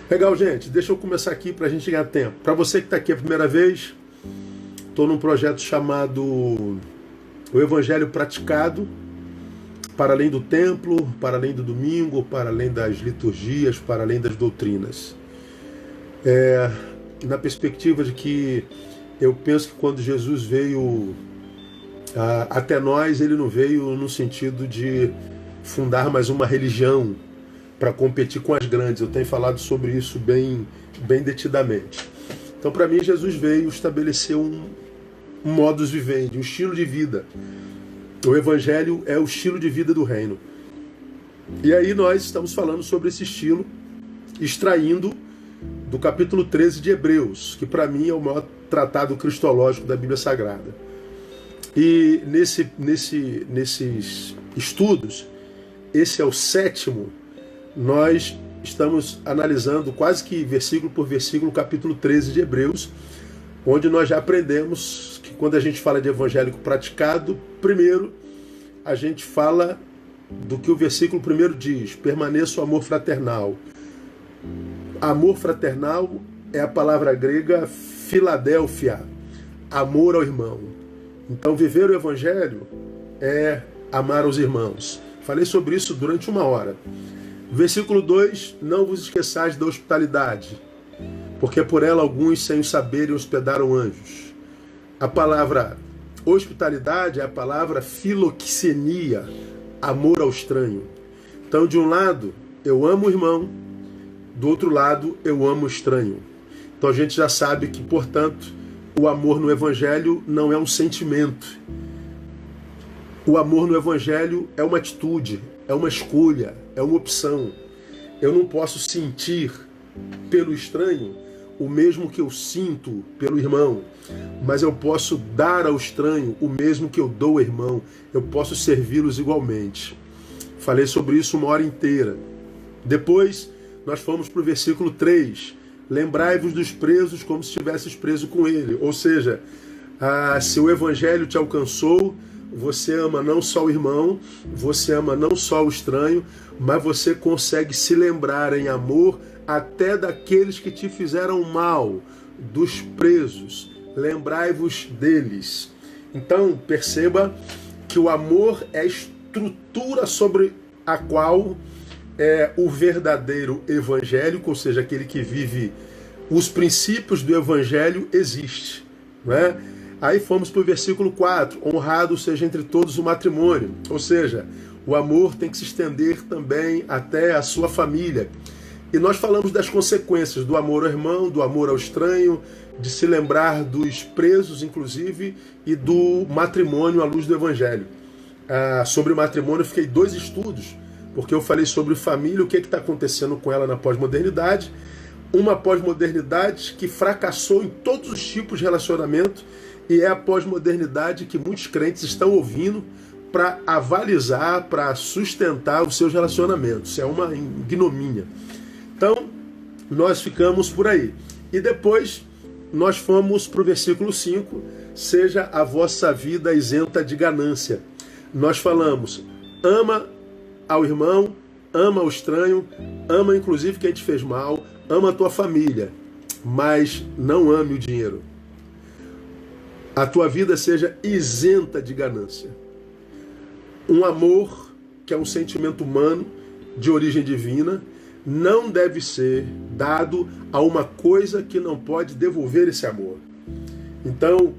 Legal, gente. Deixa eu começar aqui para a gente ganhar tempo. Para você que está aqui a primeira vez, estou num projeto chamado O Evangelho Praticado, para além do templo, para além do domingo, para além das liturgias, para além das doutrinas. Na perspectiva de que eu penso que quando Jesus veio até nós, ele não veio no sentido de fundar mais uma religião para competir com as grandes. Eu tenho falado sobre isso bem detidamente. Então, para mim, Jesus veio estabelecer um modus vivendi, um estilo de vida. O Evangelho é o estilo de vida do reino. E aí nós estamos falando sobre esse estilo, extraindo do capítulo 13 de Hebreus, que para mim é o maior tratado cristológico da Bíblia Sagrada. E nesses estudos, esse é o 7º, nós estamos analisando quase que versículo por versículo o capítulo 13 de Hebreus, onde nós já aprendemos que quando a gente fala de evangélico praticado, primeiro a gente fala do que o versículo primeiro diz: permaneça o amor fraternal. Amor fraternal é a palavra grega Filadélfia, amor ao irmão. Então viver o evangelho é amar os irmãos. Falei sobre isso durante 1 hora. Versículo 2, não vos esqueçais da hospitalidade, porque por ela alguns, sem o saberem, hospedaram anjos. A palavra hospitalidade é a palavra filoxenia, amor ao estranho. Então, de um lado, eu amo o irmão, do outro lado, eu amo o estranho. Então a gente já sabe que, portanto, o amor no Evangelho não é um sentimento. O amor no Evangelho é uma atitude, é uma escolha, é uma opção. Eu não posso sentir pelo estranho o mesmo que eu sinto pelo irmão, mas eu posso dar ao estranho o mesmo que eu dou ao irmão. Eu posso servi-los igualmente. Falei sobre isso 1 hora inteira. Depois, nós fomos para o versículo 3. Lembrai-vos dos presos como se estivesses preso com ele. Ou seja, se o Evangelho te alcançou, você ama não só o irmão, você ama não só o estranho, mas você consegue se lembrar em amor até daqueles que te fizeram mal, dos presos. Lembrai-vos deles. Então, perceba que o amor é a estrutura sobre a qual o verdadeiro evangélico, ou seja, aquele que vive os princípios do evangelho, existe. Não é? Aí fomos para o versículo 4, honrado seja entre todos o matrimônio, ou seja, o amor tem que se estender também até a sua família. E nós falamos das consequências do amor ao irmão, do amor ao estranho, de se lembrar dos presos, inclusive, e do matrimônio à luz do evangelho. Sobre o matrimônio eu fiquei 2 estudos, porque eu falei sobre família, o que está acontecendo com ela na pós-modernidade, uma pós-modernidade que fracassou em todos os tipos de relacionamento, e é a pós-modernidade que muitos crentes estão ouvindo para avalizar, para sustentar os seus relacionamentos. Isso é uma ignomínia. Então, nós ficamos por aí. E depois, nós fomos para o versículo 5, seja a vossa vida isenta de ganância. Nós falamos, ama ao irmão, ama ao estranho, ama inclusive quem te fez mal, ama a tua família, mas não ame o dinheiro. A tua vida seja isenta de ganância. Um amor, que é um sentimento humano, de origem divina, não deve ser dado a uma coisa que não pode devolver esse amor. Então,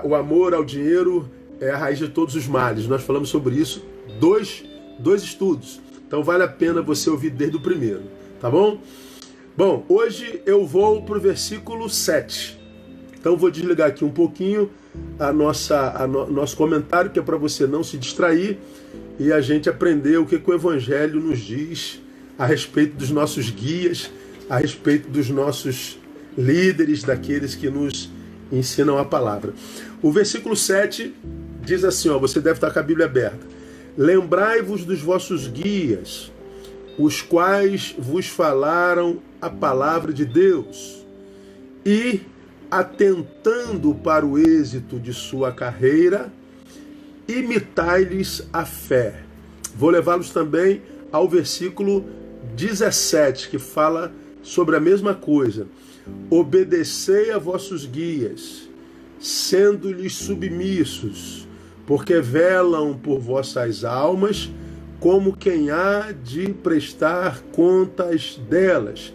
o amor ao dinheiro é a raiz de todos os males. Nós falamos sobre isso, dois estudos. Então vale a pena você ouvir desde o primeiro, tá bom? Bom, hoje eu vou para o versículo 7. Então vou desligar aqui um pouquinho nosso comentário, que é para você não se distrair e a gente aprender o que o Evangelho nos diz a respeito dos nossos guias, a respeito dos nossos líderes, daqueles que nos ensinam a palavra. O versículo 7 diz assim, você deve estar com a Bíblia aberta. Lembrai-vos dos vossos guias, os quais vos falaram a palavra de Deus, e atentando para o êxito de sua carreira, imitai-lhes a fé. Vou levá-los também ao versículo 17, que fala sobre a mesma coisa. Obedecei a vossos guias, sendo-lhes submissos, porque velam por vossas almas, como quem há de prestar contas delas,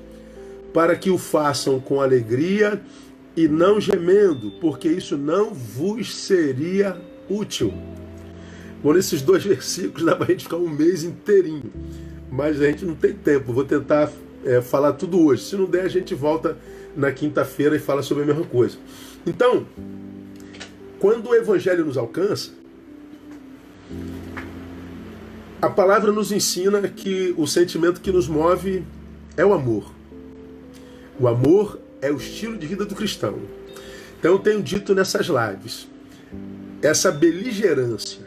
para que o façam com alegria e não gemendo, porque isso não vos seria útil. Bom, nesses 2 versículos dá para a gente ficar um mês inteirinho, mas a gente não tem tempo. Vou tentar falar tudo hoje. Se não der, a gente volta na quinta-feira e fala sobre a mesma coisa. Então, quando o Evangelho nos alcança, a palavra nos ensina que o sentimento que nos move é o amor. O amor é o estilo de vida do cristão. Então eu tenho dito nessas lives, essa beligerância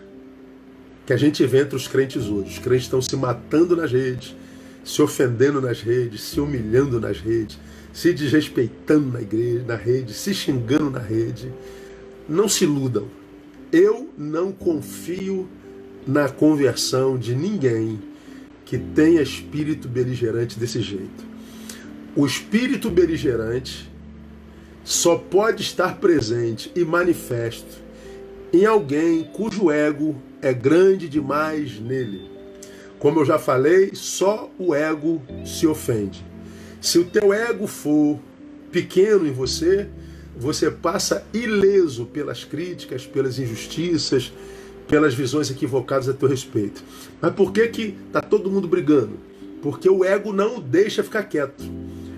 que a gente vê entre os crentes hoje. Os crentes estão se matando nas redes, se ofendendo nas redes, se humilhando nas redes, se desrespeitando na igreja, na rede, se xingando na rede. Não se iludam. Eu não confio na conversão de ninguém que tenha espírito beligerante desse jeito. O espírito beligerante só pode estar presente e manifesto em alguém cujo ego é grande demais nele. Como eu já falei, só o ego se ofende. Se o teu ego for pequeno em você, você passa ileso pelas críticas, pelas injustiças, pelas visões equivocadas a teu respeito. Mas por que está todo mundo brigando? Porque o ego não o deixa ficar quieto.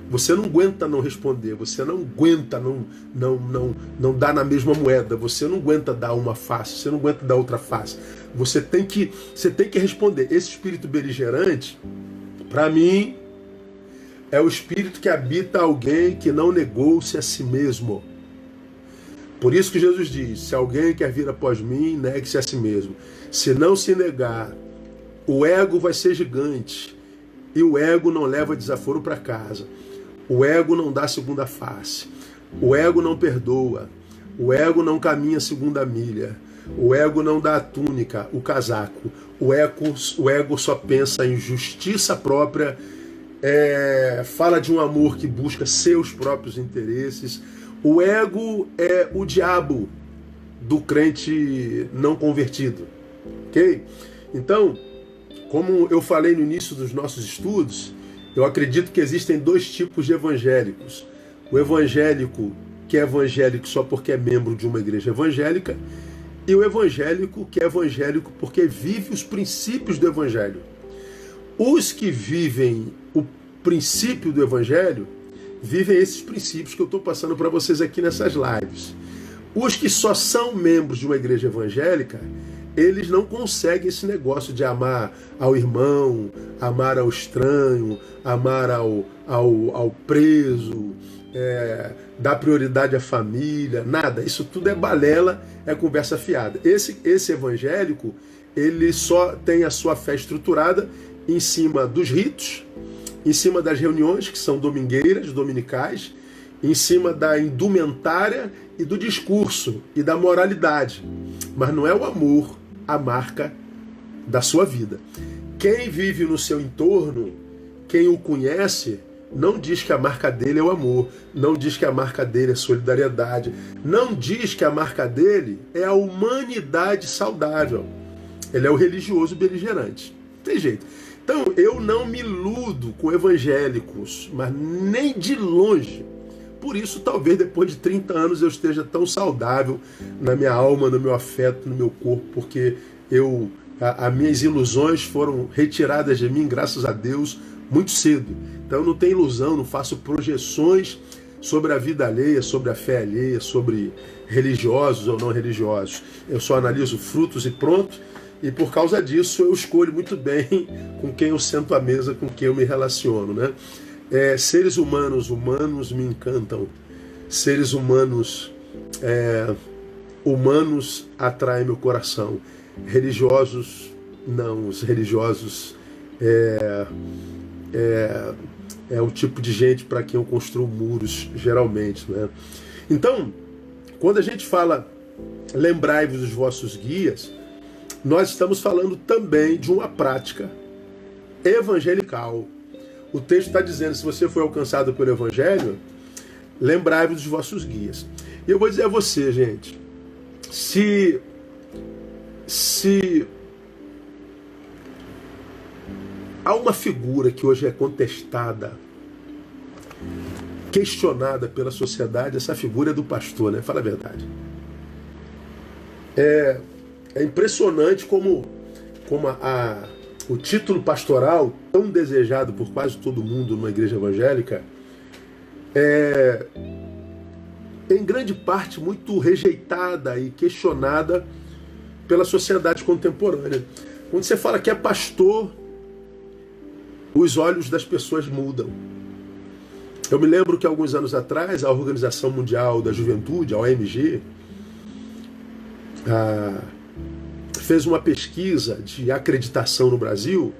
Você não aguenta não responder, você não aguenta não dar na mesma moeda, você não aguenta dar uma face, você não aguenta dar outra face. Você tem que responder. Esse espírito beligerante, para mim, é o espírito que habita alguém que não negou-se a si mesmo. Por isso que Jesus diz, se alguém quer vir após mim, negue-se a si mesmo. Se não se negar, o ego vai ser gigante. E o ego não leva desaforo para casa. O ego não dá segunda face. O ego não perdoa. O ego não caminha a segunda milha. O ego não dá a túnica, o casaco. O ego só pensa em justiça própria, fala de um amor que busca seus próprios interesses. O ego é o diabo do crente não convertido. Ok? Então, como eu falei no início dos nossos estudos, eu acredito que existem 2 tipos de evangélicos. O evangélico que é evangélico só porque é membro de uma igreja evangélica, e o evangélico que é evangélico porque vive os princípios do evangelho. Os que vivem o princípio do evangelho, vivem esses princípios que eu estou passando para vocês aqui nessas lives. Os que só são membros de uma igreja evangélica, eles não conseguem esse negócio de amar ao irmão, amar ao estranho, amar ao preso, dar prioridade à família, nada. Isso tudo é balela, é conversa fiada. Esse evangélico, ele só tem a sua fé estruturada em cima dos ritos, em cima das reuniões que são domingueiras, dominicais, em cima da indumentária e do discurso e da moralidade. Mas não é o amor a marca da sua vida. Quem vive no seu entorno, quem o conhece, não diz que a marca dele é o amor, não diz que a marca dele é solidariedade, não diz que a marca dele é a humanidade saudável. Ele é o religioso beligerante. Tem jeito. Então, eu não me iludo com evangélicos, mas nem de longe. Por isso, talvez depois de 30 anos eu esteja tão saudável na minha alma, no meu afeto, no meu corpo, porque as minhas ilusões foram retiradas de mim, graças a Deus, muito cedo. Então eu não tenho ilusão, não faço projeções sobre a vida alheia, sobre a fé alheia, sobre religiosos ou não religiosos. Eu só analiso frutos e pronto, e por causa disso eu escolho muito bem com quem eu sento à mesa, com quem eu me relaciono, né? Seres humanos me encantam. Seres humanos atraem meu coração. Religiosos, não. Os religiosos é o tipo de gente para quem eu construo muros, geralmente, né? Então, quando a gente fala lembrai-vos dos vossos guias, nós estamos falando também de uma prática evangelical. O texto está dizendo, se você foi alcançado pelo Evangelho, lembrai-vos dos vossos guias. E eu vou dizer a você, gente, se há uma figura que hoje é contestada, questionada pela sociedade, essa figura é do pastor, né? Fala a verdade. É impressionante como o título pastoral, tão desejado por quase todo mundo numa igreja evangélica, é em grande parte muito rejeitada e questionada pela sociedade contemporânea. Quando você fala que é pastor, os olhos das pessoas mudam. Eu me lembro que alguns anos atrás, a Organização Mundial da Juventude, a OMG, fez uma pesquisa de acreditação no Brasil,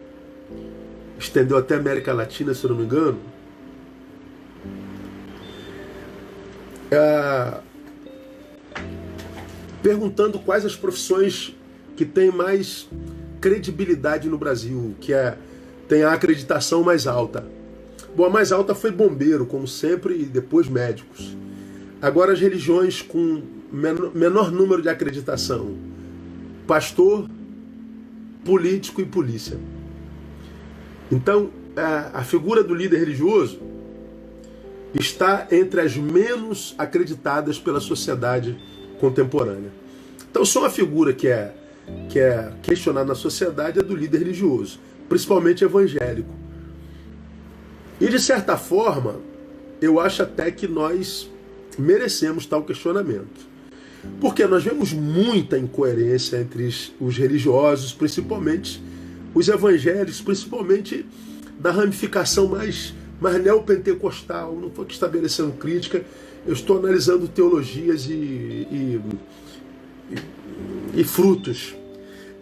estendeu até a América Latina, se eu não me engano, perguntando quais as profissões que têm mais credibilidade no Brasil, que tem a acreditação mais alta. Bom, a mais alta foi bombeiro, como sempre, e depois médicos. Agora as religiões com menor número de acreditação: pastor, político e polícia. Então, a figura do líder religioso está entre as menos acreditadas pela sociedade contemporânea. Então, só uma figura que é questionada na sociedade é do líder religioso, principalmente evangélico. E, de certa forma, eu acho até que nós merecemos tal questionamento. Porque nós vemos muita incoerência entre os religiosos, principalmente os evangélicos, principalmente da ramificação mais neopentecostal. Não estou aqui estabelecendo crítica, eu estou analisando teologias e frutos.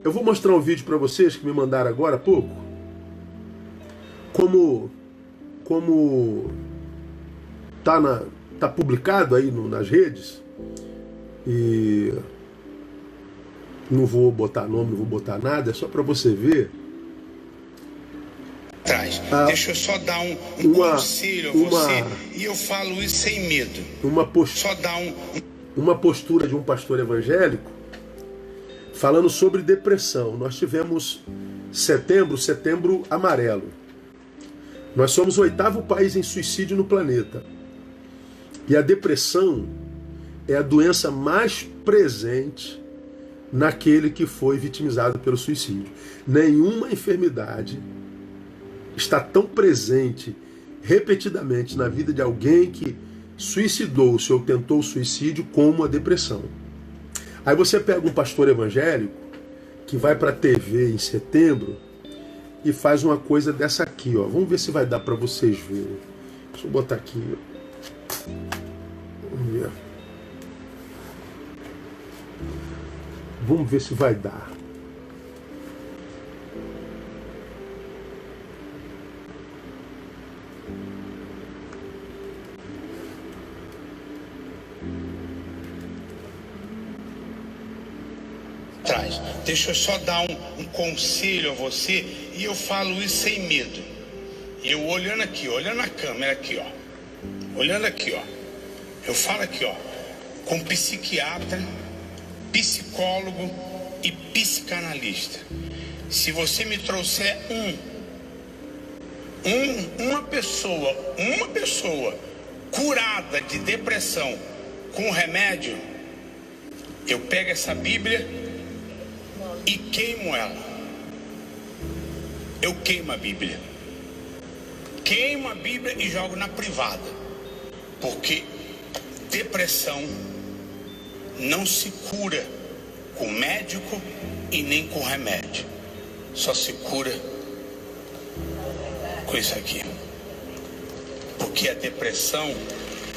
Eu vou mostrar um vídeo para vocês que me mandaram agora há pouco, como tá publicado aí nas redes, e não vou botar nome, não vou botar nada, é só para você ver. Deixa eu só dar um conselho a você, e eu falo isso sem medo. Uma postura de um pastor evangélico falando sobre depressão. Nós tivemos setembro amarelo. Nós somos o 8º país em suicídio no planeta. E a depressão é a doença mais presente naquele que foi vitimizado pelo suicídio. Nenhuma enfermidade está tão presente repetidamente na vida de alguém que suicidou-se ou tentou o suicídio como a depressão. Aí você pega um pastor evangélico que vai para a TV em setembro e faz uma coisa dessa aqui, ó. Vamos ver se vai dar para vocês verem. Deixa eu botar aqui. Vamos ver. Vamos ver se vai dar. Deixa eu só dar um conselho a você, e eu falo isso sem medo. Eu olhando aqui, olhando a câmera aqui, ó. Olhando aqui, ó. Eu falo aqui, ó, com psiquiatra, psicólogo e psicanalista. Se você me trouxer uma pessoa curada de depressão com remédio, eu pego essa Bíblia e queimo ela. Eu queimo a Bíblia. Queimo a Bíblia e jogo na privada. Porque depressão não se cura com médico e nem com remédio. Só se cura com isso aqui. Porque a depressão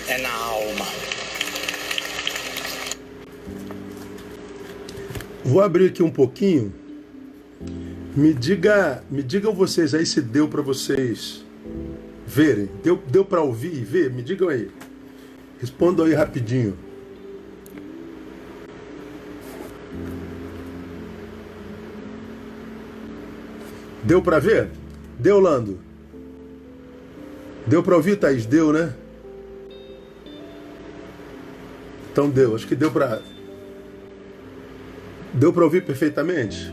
é na alma. Vou abrir aqui um pouquinho. Me digam vocês aí se deu para vocês verem. Deu para ouvir e ver? Me digam aí. Respondam aí rapidinho. Deu para ver? Deu, Lando? Deu para ouvir, Thaís? Deu, né? Então deu. Acho que deu para ouvir perfeitamente?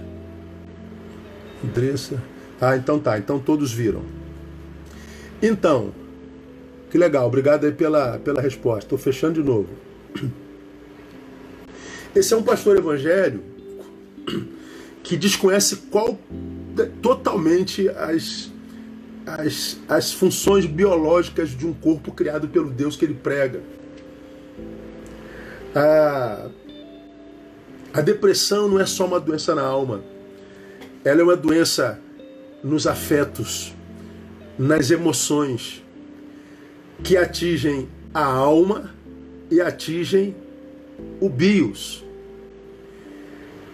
Andressa. Ah, então tá. Então todos viram. Então, que legal. Obrigado aí pela resposta. Estou fechando de novo. Esse é um pastor evangélico que desconhece totalmente as funções biológicas de um corpo criado pelo Deus que ele prega. A depressão não é só uma doença na alma. Ela é uma doença nos afetos, nas emoções, que atingem a alma e atingem o bios.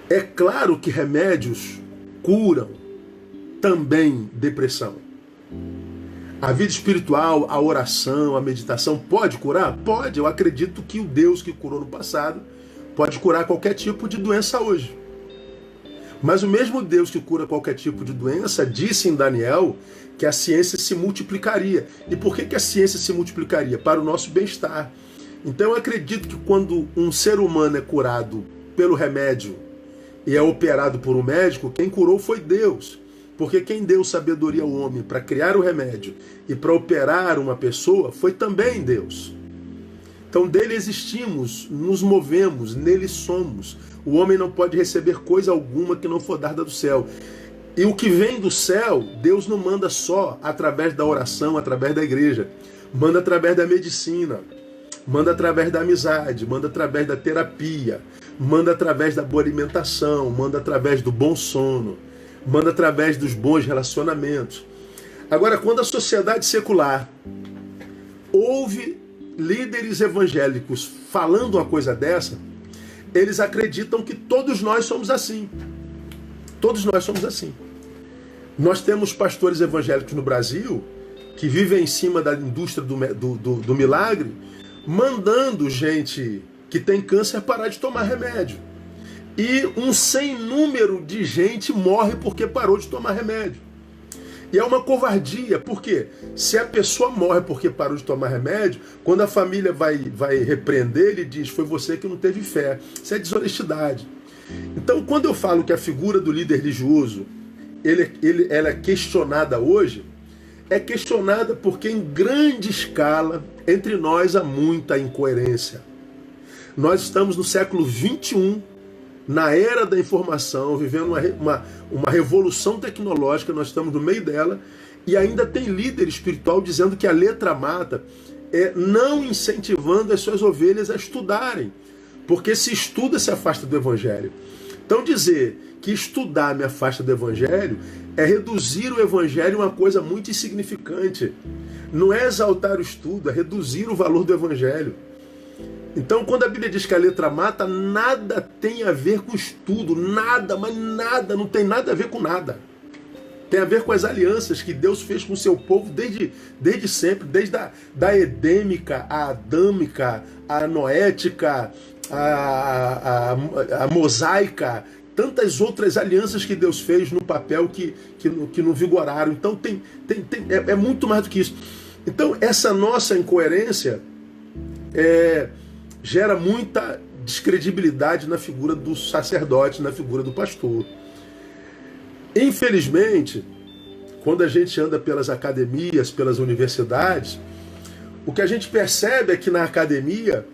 É claro que remédios curam também depressão. A vida espiritual, a oração, a meditação pode curar? Pode. Eu acredito que o Deus que curou no passado pode curar qualquer tipo de doença hoje. Mas o mesmo Deus que cura qualquer tipo de doença disse em Daniel que a ciência se multiplicaria. E por que a ciência se multiplicaria? Para o nosso bem-estar. Então eu acredito que quando um ser humano é curado pelo remédio e é operado por um médico, quem curou foi Deus. Porque quem deu sabedoria ao homem para criar o remédio e para operar uma pessoa foi também Deus. Então dele existimos, nos movemos, nele somos. O homem não pode receber coisa alguma que não for dada do céu. E o que vem do céu, Deus não manda só através da oração, através da igreja. Manda através da medicina, manda através da amizade, manda através da terapia, manda através da boa alimentação, manda através do bom sono, manda através dos bons relacionamentos. Agora, quando a sociedade secular ouve líderes evangélicos falando uma coisa dessa, eles acreditam que todos nós somos assim. Todos nós somos assim. Nós temos pastores evangélicos no Brasil que vivem em cima da indústria do milagre, mandando gente que tem câncer parar de tomar remédio. E um sem número de gente morre porque parou de tomar remédio. E é uma covardia, porque se a pessoa morre porque parou de tomar remédio, quando a família vai repreender, ele diz, foi você que não teve fé. Isso é desonestidade. Então, quando eu falo que a figura do líder religioso ela é questionada hoje, é questionada porque em grande escala, entre nós há muita incoerência. Nós estamos no século XXI, na era da informação, vivendo uma revolução tecnológica, nós estamos no meio dela, e ainda tem líder espiritual dizendo que a letra mata, não incentivando as suas ovelhas a estudarem, porque se estuda se afasta do evangelho. Então dizer que estudar me afasta do evangelho é reduzir o evangelho a uma coisa muito insignificante. Não é exaltar o estudo, é reduzir o valor do evangelho. Então, quando a Bíblia diz que a letra mata, nada tem a ver com estudo, nada, mas nada, não tem nada a ver com nada. Tem a ver com as alianças que Deus fez com o seu povo desde sempre, desde da edêmica, a adâmica, a noética, a mosaica, tantas outras alianças que Deus fez no papel que não vigoraram. Então, é muito mais do que isso. Então, essa nossa incoerência gera muita descredibilidade na figura do sacerdote, na figura do pastor. Infelizmente, quando a gente anda pelas academias, pelas universidades, o que a gente percebe é que na academia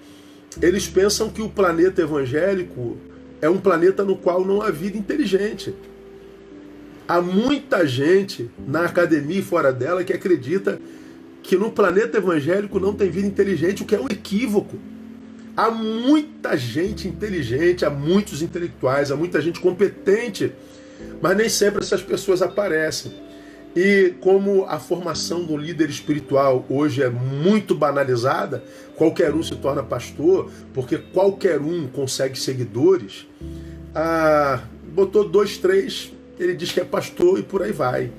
eles pensam que o planeta evangélico é um planeta no qual não há vida inteligente. Há muita gente na academia e fora dela que acredita que no planeta evangélico não tem vida inteligente, o que é um equívoco. Há muita gente inteligente, há muitos intelectuais, há muita gente competente, mas nem sempre essas pessoas aparecem. E como a formação do líder espiritual hoje é muito banalizada, qualquer um se torna pastor, porque qualquer um consegue seguidores, botou 2, 3, ele diz que é pastor e por aí vai.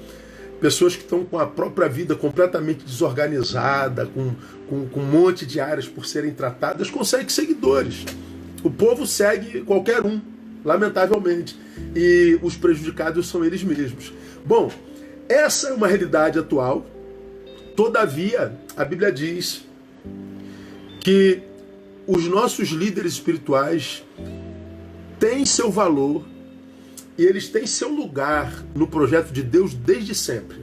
Pessoas que estão com a própria vida completamente desorganizada, com um monte de áreas por serem tratadas, conseguem seguidores. O povo segue qualquer um, lamentavelmente. E os prejudicados são eles mesmos. Bom, essa é uma realidade atual Todavia, a Bíblia diz que os nossos líderes espirituais têm seu valor e eles têm seu lugar no projeto de Deus desde sempre.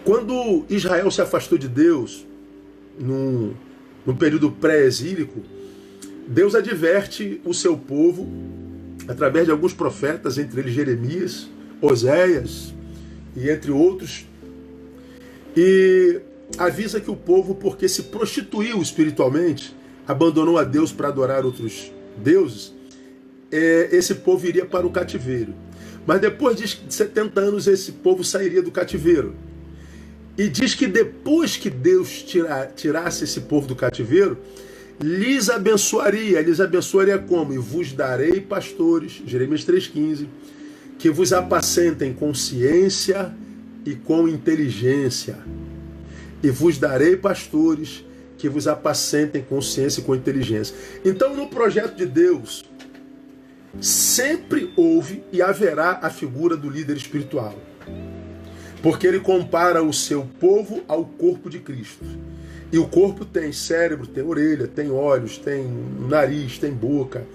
Quando Israel se afastou de Deus, no período pré-exílico, Deus adverte o seu povo através de alguns profetas, entre eles Jeremias, Oséias e entre outros, e avisa que o povo, porque se prostituiu espiritualmente, abandonou a Deus para adorar outros deuses, esse povo iria para o cativeiro. Mas depois de 70 anos esse povo sairia do cativeiro. E diz que depois que Deus tirasse esse povo do cativeiro, lhes abençoaria como? E vos darei pastores, Jeremias 3,15, que vos apacentem com ciência e com inteligência. E vos darei pastores que vos apacentem com ciência e com inteligência. Então, no projeto de Deus, sempre houve e haverá a figura do líder espiritual. Porque ele compara o seu povo ao corpo de Cristo. E o corpo tem cérebro, tem orelha, tem olhos, tem nariz, tem boca.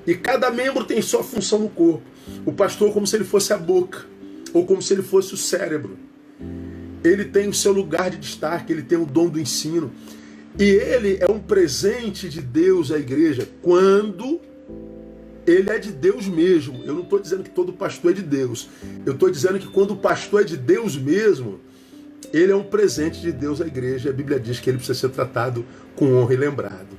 E cada membro tem sua função no corpo. O pastor como se ele fosse a boca, ou como se ele fosse o cérebro. Ele tem o seu lugar de destaque, ele tem o dom do ensino. E ele é um presente de Deus à igreja, quando ele é de Deus mesmo. Eu não estou dizendo que todo pastor é de Deus. Eu estou dizendo que quando o pastor é de Deus mesmo, ele é um presente de Deus à igreja. A Bíblia diz que ele precisa ser tratado com honra e lembrado.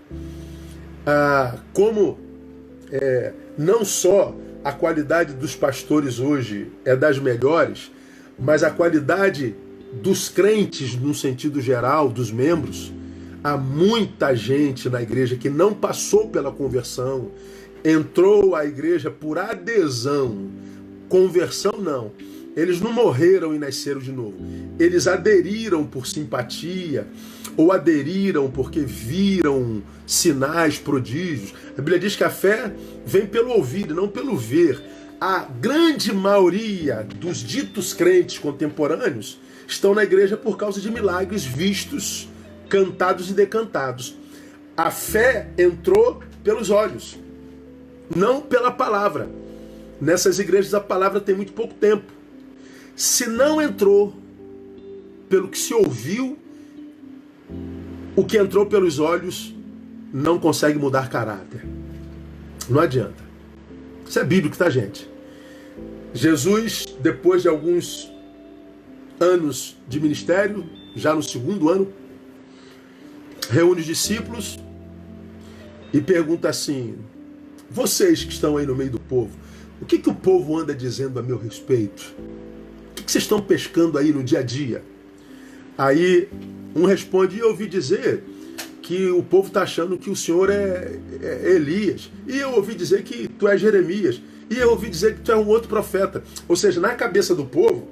Não só a qualidade dos pastores hoje é das melhores, mas a qualidade dos crentes, no sentido geral, dos membros. Há muita gente na igreja que não passou pela conversão, entrou à igreja por adesão. Conversão não. Eles não morreram e nasceram de novo. Eles aderiram por simpatia, ou aderiram porque viram sinais, prodígios. A Bíblia diz que a fé vem pelo ouvir, não pelo ver. A grande maioria dos ditos crentes contemporâneos estão na igreja por causa de milagres vistos, cantados e decantados. A fé entrou pelos olhos, não pela palavra. Nessas igrejas a palavra tem muito pouco tempo. Se não entrou pelo que se ouviu, o que entrou pelos olhos não consegue mudar caráter. Não adianta. Isso é bíblico, tá, gente? Jesus, depois de alguns anos de ministério, já no segundo ano, reúne os discípulos e pergunta assim: vocês que estão aí no meio do povo, o que o povo anda dizendo a meu respeito? O que vocês estão pescando aí no dia a dia? Aí um responde: eu ouvi dizer que o povo está achando que o Senhor é Elias. E eu ouvi dizer que tu és Jeremias. E eu ouvi dizer que tu é um outro profeta. Ou seja, na cabeça do povo,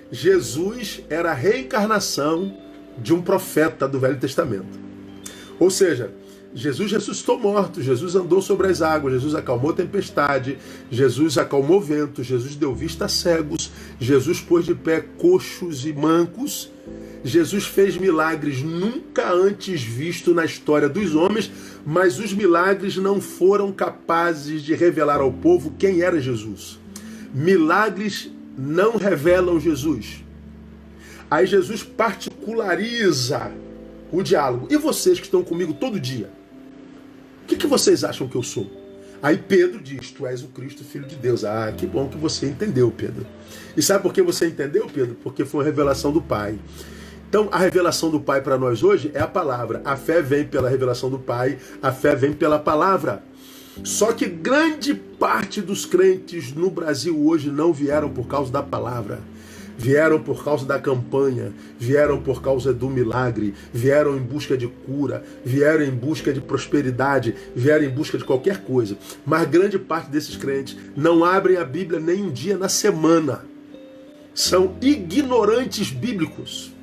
Jesus era a reencarnação de um profeta do Velho Testamento. Ou seja, Jesus ressuscitou morto, Jesus andou sobre as águas, Jesus acalmou a tempestade, Jesus acalmou o vento, Jesus deu vista a cegos, Jesus pôs de pé coxos e mancos, Jesus fez milagres nunca antes vistos na história dos homens, mas os milagres não foram capazes de revelar ao povo quem era Jesus. Milagres não revelam Jesus. Aí Jesus particulariza o diálogo. E vocês que estão comigo todo dia? O que vocês acham que eu sou? Aí Pedro diz: tu és o Cristo, Filho de Deus. Ah, que bom que você entendeu, Pedro. E sabe por que você entendeu, Pedro? Porque foi uma revelação do Pai. Então, a revelação do Pai para nós hoje é a palavra. A fé vem pela revelação do Pai, a fé vem pela palavra. Só que grande parte dos crentes no Brasil hoje não vieram por causa da palavra. Vieram por causa da campanha, vieram por causa do milagre, vieram em busca de cura, vieram em busca de prosperidade, vieram em busca de qualquer coisa. Mas grande parte desses crentes não abrem a Bíblia nem um dia na semana. São ignorantes bíblicos.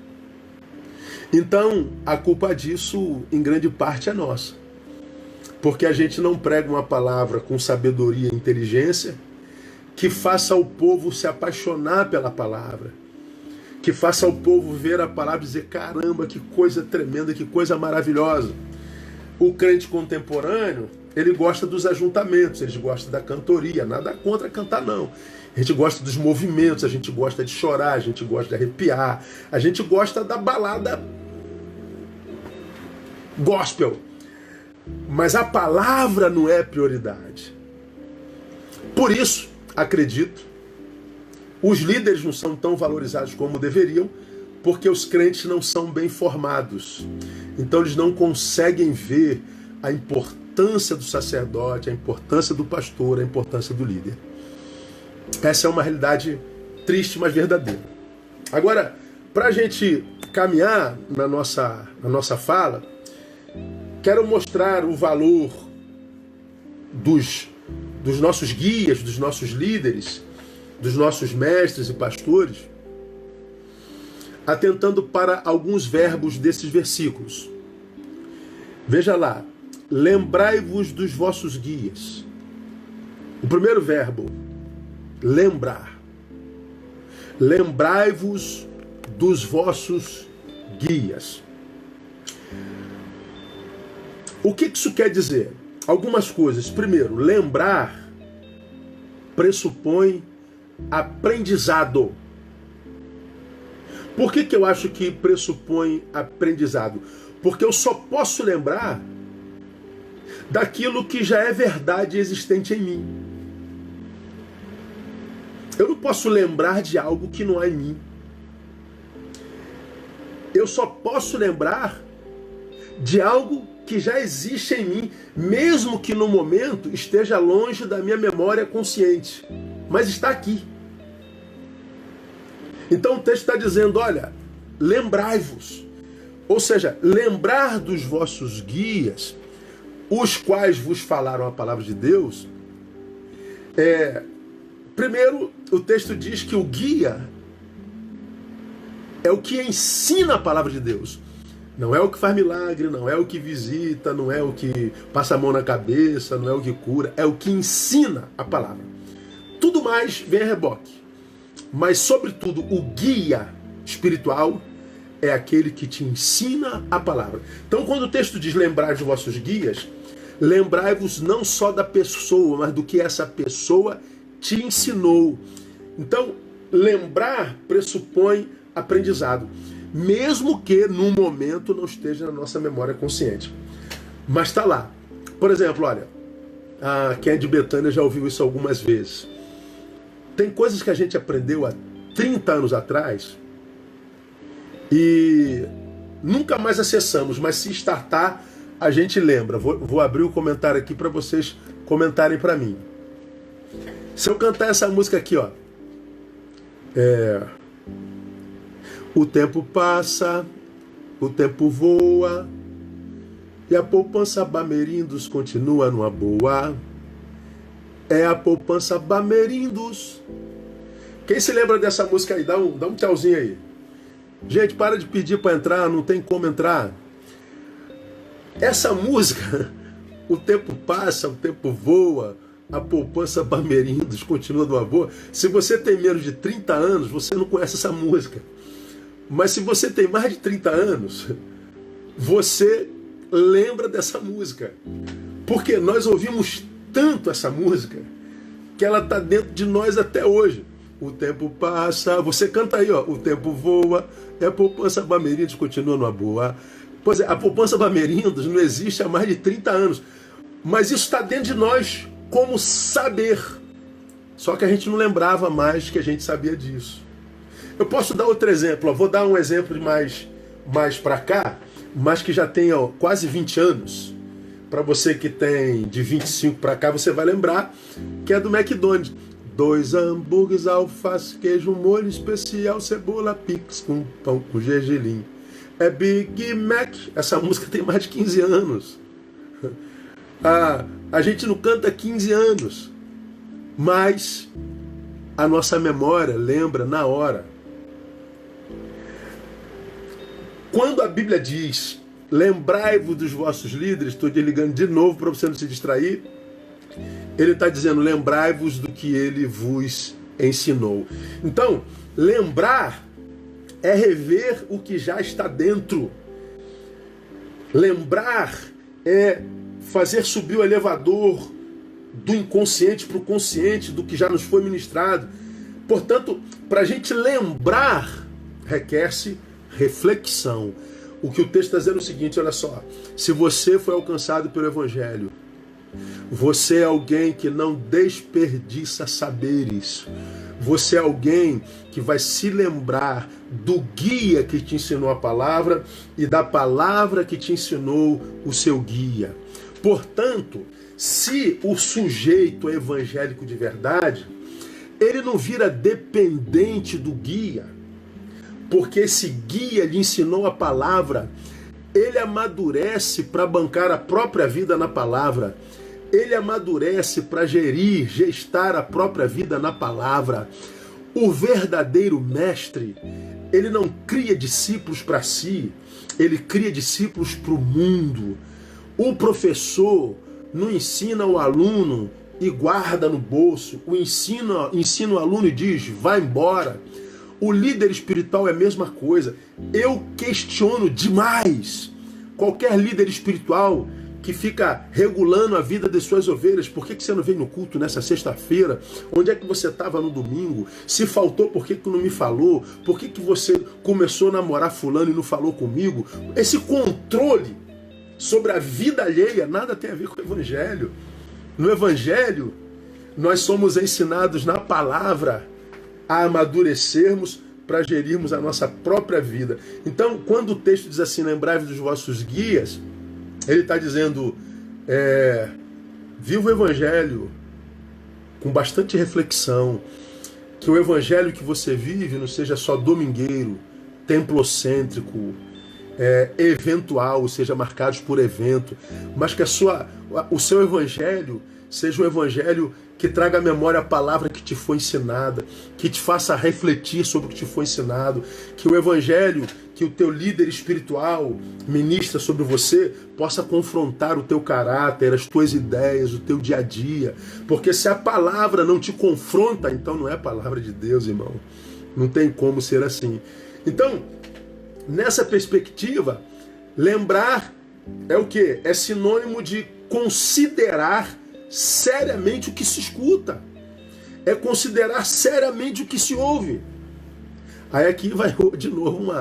Então, a culpa disso, em grande parte, é nossa. Porque a gente não prega uma palavra com sabedoria e inteligência que faça o povo se apaixonar pela palavra, que faça o povo ver a palavra e dizer: caramba, que coisa tremenda, que coisa maravilhosa. O crente contemporâneo, ele gosta dos ajuntamentos, ele gosta da cantoria, nada contra cantar não. A gente gosta dos movimentos, a gente gosta de chorar, a gente gosta de arrepiar, a gente gosta da balada gospel. Mas a palavra não é prioridade. Por isso, acredito, os líderes não são tão valorizados como deveriam, porque os crentes não são bem formados. Então eles não conseguem ver a importância do sacerdote, a importância do pastor, a importância do líder. Essa é uma realidade triste, mas verdadeira. Agora, para a gente caminhar na nossa fala, quero mostrar o valor dos nossos guias, dos nossos líderes, dos nossos mestres e pastores, atentando para alguns verbos desses versículos. Veja lá: lembrai-vos dos vossos guias. O primeiro verbo, lembrar. Lembrai-vos dos vossos guias. O que isso quer dizer? Algumas coisas. Primeiro, lembrar pressupõe aprendizado. Por que eu acho que pressupõe aprendizado? Porque eu só posso lembrar daquilo que já é verdade existente em mim. Eu não posso lembrar de algo que não há em mim. Eu só posso lembrar de algo que já existe em mim, mesmo que no momento esteja longe da minha memória consciente, mas está aqui. Então o texto está dizendo: olha, lembrai-vos. Ou seja, lembrar dos vossos guias, os quais vos falaram a palavra de Deus. Primeiro, o texto diz que o guia é o que ensina a palavra de Deus. Não é o que faz milagre, não é o que visita, não é o que passa a mão na cabeça, não é o que cura, é o que ensina a palavra. Tudo mais vem a reboque. Mas, sobretudo, o guia espiritual é aquele que te ensina a palavra. Então, quando o texto diz lembrai dos vossos guias, lembrai-vos não só da pessoa, mas do que essa pessoa te ensinou. Então, lembrar pressupõe aprendizado, mesmo que num momento não esteja na nossa memória consciente. Mas está lá. Por exemplo, olha, quem é de Betânia já ouviu isso algumas vezes. Tem coisas que a gente aprendeu há 30 anos atrás e nunca mais acessamos, mas se startar, a gente lembra. Vou abrir o comentário aqui para vocês comentarem para mim. Se eu cantar essa música aqui, ó. O tempo passa, o tempo voa, e a poupança Bamerindos continua numa boa. É a poupança Bamerindos. Quem se lembra dessa música aí? Dá um tchauzinho aí. Gente, para de pedir para entrar, não tem como entrar. Essa música, o tempo passa, o tempo voa, a poupança Bamerindos continua numa boa. Se você tem menos de 30 anos, você não conhece essa música. Mas se você tem mais de 30 anos, você lembra dessa música. Porque nós ouvimos tanto essa música que ela está dentro de nós até hoje. O tempo passa, você canta aí, ó. O tempo voa, e a poupança Bamerindos continua numa boa. Pois é, a poupança Bamerindos não existe há mais de 30 anos. Mas isso está dentro de nós como saber. Só que a gente não lembrava mais que a gente sabia disso. Eu posso dar outro exemplo, ó. Vou dar um exemplo de mais para cá, mas que já tem quase 20 anos. Para você que tem de 25 para cá, você vai lembrar que é do McDonald's. 2 hambúrgueres, alface, queijo, molho especial, cebola, pix com pão com gergelim. É Big Mac. Essa música tem mais de 15 anos. A gente não canta há 15 anos, mas a nossa memória lembra na hora. Quando a Bíblia diz lembrai-vos dos vossos líderes, estou desligando de novo para você não se distrair, ele está dizendo lembrai-vos do que ele vos ensinou. Então, lembrar é rever o que já está dentro. Lembrar é fazer subir o elevador do inconsciente para o consciente, do que já nos foi ministrado. Portanto, para a gente lembrar, requer-se reflexão. O que o texto está dizendo é o seguinte, olha só. Se você foi alcançado pelo Evangelho, você é alguém que não desperdiça saberes. Você é alguém que vai se lembrar do guia que te ensinou a palavra e da palavra que te ensinou o seu guia. Portanto, se o sujeito é evangélico de verdade, ele não vira dependente do guia, porque esse guia lhe ensinou a palavra, ele amadurece para bancar a própria vida na palavra. Ele amadurece para gestar a própria vida na palavra. O verdadeiro mestre, ele não cria discípulos para si, ele cria discípulos para o mundo. O professor não ensina o aluno e guarda no bolso, ensina o aluno e diz, vai embora. O líder espiritual é a mesma coisa. Eu questiono demais qualquer líder espiritual que fica regulando a vida de suas ovelhas. Por que você não veio no culto nessa sexta-feira? Onde é que você estava no domingo? Se faltou, por que não me falou? Por que você começou a namorar fulano e não falou comigo? Esse controle sobre a vida alheia nada tem a ver com o Evangelho. No Evangelho, nós somos ensinados na palavra a amadurecermos para gerirmos a nossa própria vida. Então, quando o texto diz assim, lembrai-vos dos vossos guias, ele está dizendo, viva o Evangelho com bastante reflexão, que o Evangelho que você vive não seja só domingueiro, templocêntrico, eventual, ou seja, marcados por evento, mas que o seu Evangelho seja um Evangelho que traga à memória a palavra que te foi ensinada, que te faça refletir sobre o que te foi ensinado, que o Evangelho que o teu líder espiritual ministra sobre você possa confrontar o teu caráter, as tuas ideias, o teu dia a dia. Porque se a palavra não te confronta, então não é a palavra de Deus, irmão. Não tem como ser assim. Então, nessa perspectiva, lembrar é o quê? É sinônimo de considerar seriamente o que se escuta. É considerar seriamente o que se ouve. Aí aqui vai de novo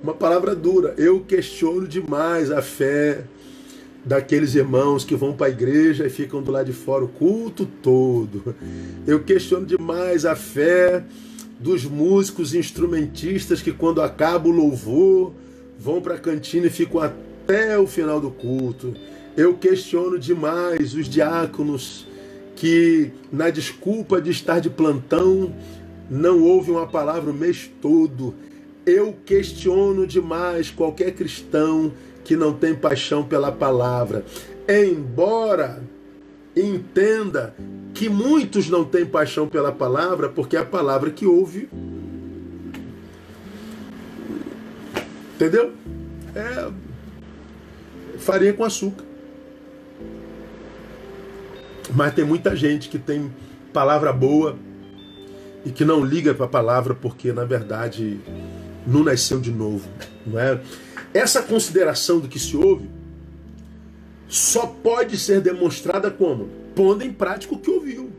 uma palavra dura. Eu questiono demais a fé daqueles irmãos que vão para a igreja e ficam do lado de fora o culto todo. Eu questiono demais a fé dos músicos instrumentistas que quando acaba o louvor vão para a cantina e ficam até o final do culto. Eu questiono demais os diáconos que, na desculpa de estar de plantão, não ouvem uma palavra o mês todo. Eu questiono demais qualquer cristão que não tem paixão pela palavra. Embora entenda que muitos não têm paixão pela palavra, porque é a palavra que ouve. Entendeu? É farinha com açúcar. Mas tem muita gente que tem palavra boa e que não liga para a palavra porque, na verdade, não nasceu de novo. Não é? Essa consideração do que se ouve só pode ser demonstrada como? Pondo em prática o que ouviu.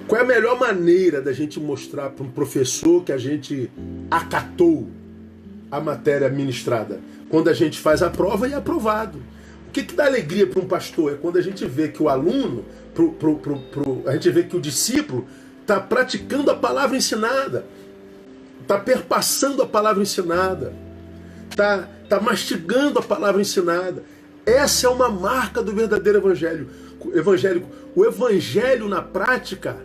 Qual é a melhor maneira da gente mostrar para um professor que a gente acatou a matéria ministrada? Quando a gente faz a prova e é aprovado. O que dá alegria para um pastor? É quando a gente vê que o aluno, a gente vê que o discípulo está praticando a palavra ensinada, está perpassando a palavra ensinada, está mastigando a palavra ensinada. Essa é uma marca do verdadeiro evangélico. O evangelho na prática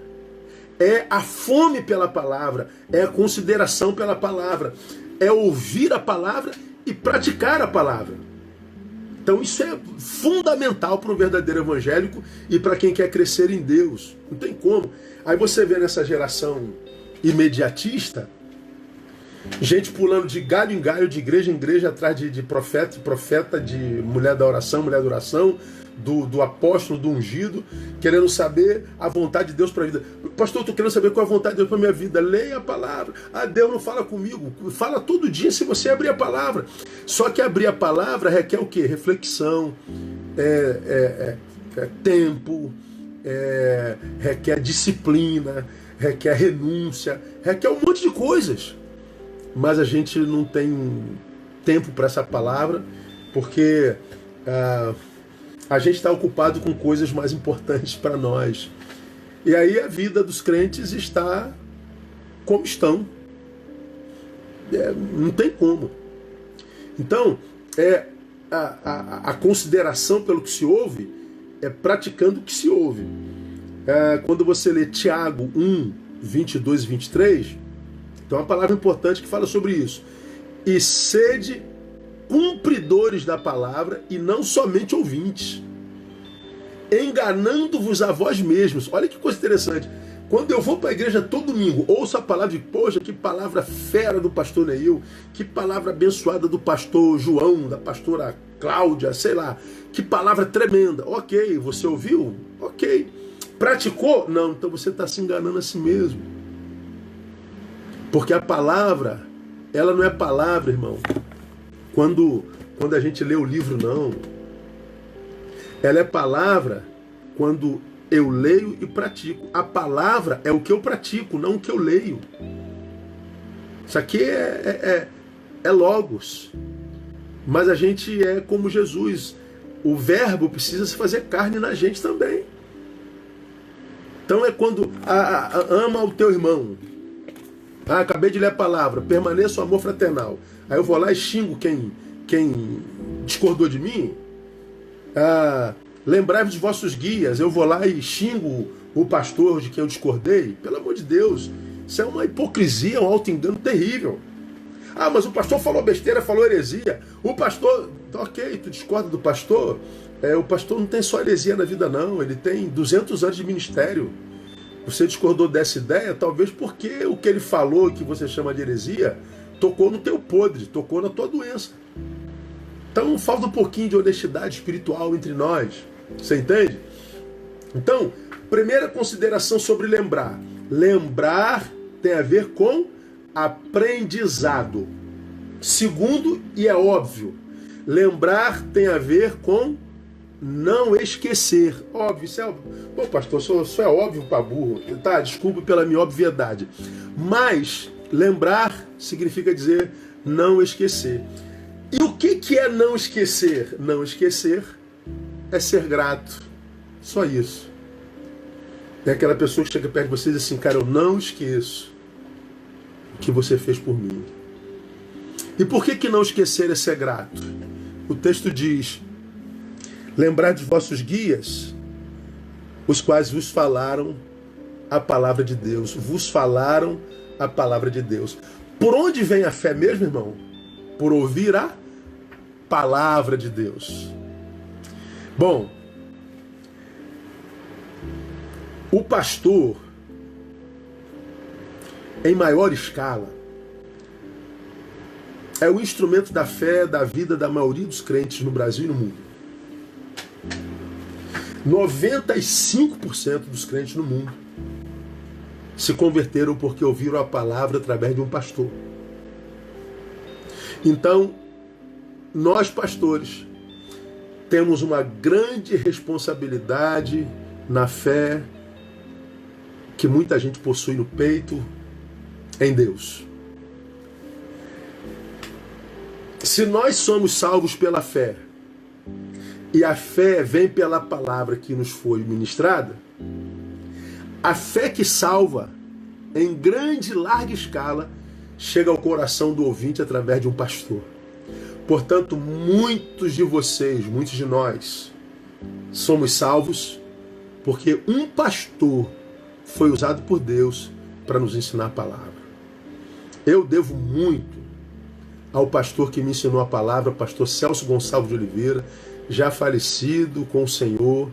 é a fome pela palavra, é a consideração pela palavra, é ouvir a palavra e praticar a palavra. Então isso é fundamental para um verdadeiro evangélico e para quem quer crescer em Deus. Não tem como. Aí você vê nessa geração imediatista Gente pulando de galho em galho, de igreja em igreja, atrás de profeta, de mulher da oração, mulher da oração, do apóstolo, do ungido, querendo saber a vontade de Deus para a vida. Pastor, eu estou querendo saber qual é a vontade de Deus para a minha vida. Leia a palavra. Ah, Deus não fala comigo. Fala todo dia se você abrir a palavra. Só que abrir a palavra requer o quê? Reflexão, tempo, requer disciplina, requer renúncia, requer um monte de coisas. Mas a gente não tem tempo para essa palavra, porque a gente está ocupado com coisas mais importantes para nós. E aí a vida dos crentes está como estão. Não tem como. Então, a consideração pelo que se ouve é praticando o que se ouve. Quando você lê Tiago 1, 22 e 23, tem uma palavra importante que fala sobre isso. E sede cumpridores da palavra e não somente ouvintes, enganando-vos a vós mesmos. Olha que coisa interessante. Quando eu vou para a igreja todo domingo, ouço a palavra de, poxa, que palavra fera do pastor Neil, que palavra abençoada do pastor João, da pastora Cláudia, sei lá, que palavra tremenda. Ok, você ouviu? Ok. Praticou? Não, então você está se enganando a si mesmo. Porque a palavra, ela não é palavra, irmão, quando a gente lê o livro, não. Ela é palavra quando eu leio e pratico. A palavra é o que eu pratico, não o que eu leio. Isso aqui é logos. Mas a gente é como Jesus. O verbo precisa se fazer carne na gente também. Então é quando ama o teu irmão. Acabei de ler a palavra, permaneça o amor fraternal. Aí eu vou lá e xingo quem discordou de mim. Lembrai-vos dos vossos guias. Eu vou lá e xingo o pastor de quem eu discordei. Pelo amor de Deus, isso é uma hipocrisia, um auto-engano terrível. Mas o pastor falou besteira, falou heresia. O pastor, ok, tu discorda do pastor? O pastor não tem só heresia na vida não, ele tem 200 anos de ministério. Você discordou dessa ideia, talvez porque o que ele falou, que você chama de heresia, tocou no teu podre, tocou na tua doença. Então falta um pouquinho de honestidade espiritual entre nós. Você entende? Então, primeira consideração sobre lembrar. Lembrar tem a ver com aprendizado. Segundo, e é óbvio, lembrar tem a ver com não esquecer. Óbvio, isso é óbvio. Pô, pastor, isso é óbvio para burro. Tá, desculpa pela minha obviedade. Mas lembrar significa dizer não esquecer. E o que é não esquecer? Não esquecer é ser grato. Só isso. É aquela pessoa que chega perto de você e diz assim, cara, eu não esqueço o que você fez por mim. E por que não esquecer é ser grato? O texto diz, lembrar de vossos guias, os quais vos falaram a palavra de Deus. Vos falaram a palavra de Deus. Por onde vem a fé mesmo, irmão? Por ouvir a palavra de Deus. Bom, o pastor, em maior escala, é o instrumento da fé, da vida da maioria dos crentes no Brasil e no mundo. 95% dos crentes no mundo se converteram porque ouviram a palavra através de um pastor. Então, nós pastores temos uma grande responsabilidade na fé que muita gente possui no peito em Deus. Se nós somos salvos pela fé, e a fé vem pela palavra que nos foi ministrada, a fé que salva, em grande e larga escala, chega ao coração do ouvinte através de um pastor. Portanto, muitos de vocês, muitos de nós, somos salvos porque um pastor foi usado por Deus para nos ensinar a palavra. Eu devo muito ao pastor que me ensinou a palavra, pastor Celso Gonçalves de Oliveira, já falecido com o Senhor,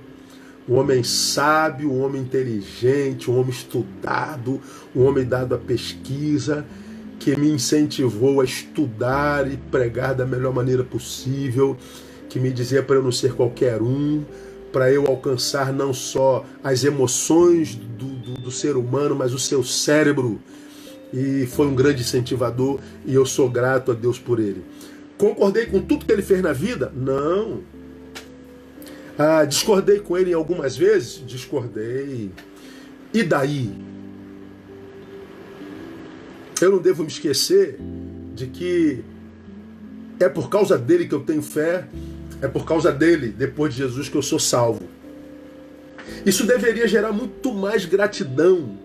um homem sábio, um homem inteligente, um homem estudado, um homem dado à pesquisa, que me incentivou a estudar e pregar da melhor maneira possível, que me dizia para eu não ser qualquer um, para eu alcançar não só as emoções do ser humano, mas o seu cérebro. E foi um grande incentivador e eu sou grato a Deus por ele. Concordei com tudo que ele fez na vida? Não. Discordei com ele algumas vezes? Discordei. E daí? Eu não devo me esquecer de que é por causa dele que eu tenho fé, é por causa dele, depois de Jesus, que eu sou salvo. Isso deveria gerar muito mais gratidão